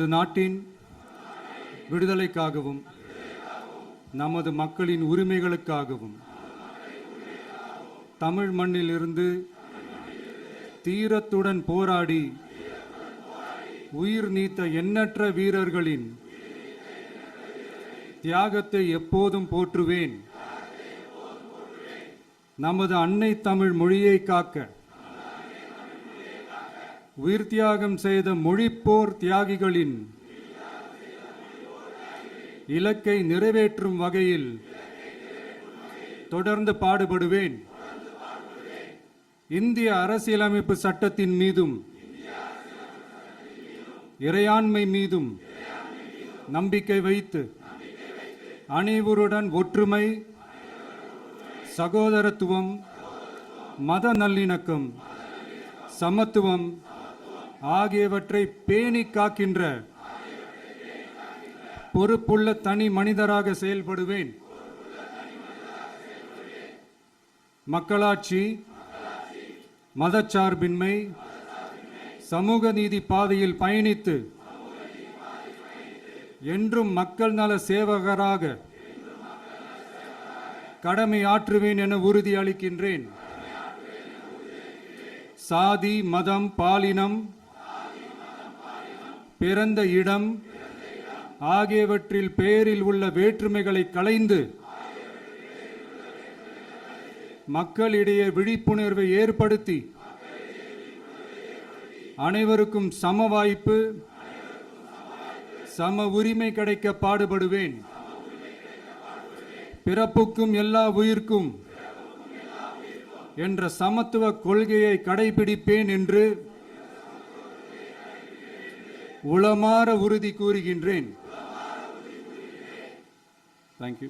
நமது நாட்டின் விடுதலைக்காகவும் நமது மக்களின் உரிமைகளுக்காகவும் தமிழ் மண்ணில் இருந்து தீரத்துடன் போராடி உயிர் நீத்த எண்ணற்ற வீரர்களின் தியாகத்தை எப்போதும் போற்றுவேன். நமது அன்னை தமிழ் மொழியை காக்க உயிர் தியாகம் செய்த மொழிப்போர் தியாகிகளின் இலக்கை நிறைவேற்றும் வகையில் தொடர்ந்து பாடுபடுவேன். இந்திய அரசியலமைப்பு சட்டத்தின் மீதும் இறையாண்மை மீதும் நம்பிக்கை வைத்து அனைவருடன் ஒற்றுமை, சகோதரத்துவம், மத நல்லிணக்கம், சமத்துவம் ஆகியவற்றை பேணி காக்கின்ற பொறுப்புள்ள தனி மனிதராக செயல்படுவேன். மக்களாட்சி, மதச்சார்பின்மை, சமூக நீதி பாதையில் பயணித்து என்றும் மக்கள் நல சேவகராக கடமை ஆற்றுவேன் என உறுதி அளிக்கின்றேன். சாதி, மதம், பாலினம், பிறந்த இடம் ஆகியவற்றில் பெயரில் உள்ள வேற்றுமைகளை களைந்து மக்களிடையே விழிப்புணர்வை ஏற்படுத்தி அனைவருக்கும் சம வாய்ப்பு, சம உரிமை கிடைக்க பாடுபடுவேன். பிறப்புக்கும் எல்லா உயிர்க்கும் என்ற சமத்துவ கொள்கையை கடைபிடிப்பேன் என்று உளமாற உறுதி கூறுகின்றேன். தேங்க்யூ.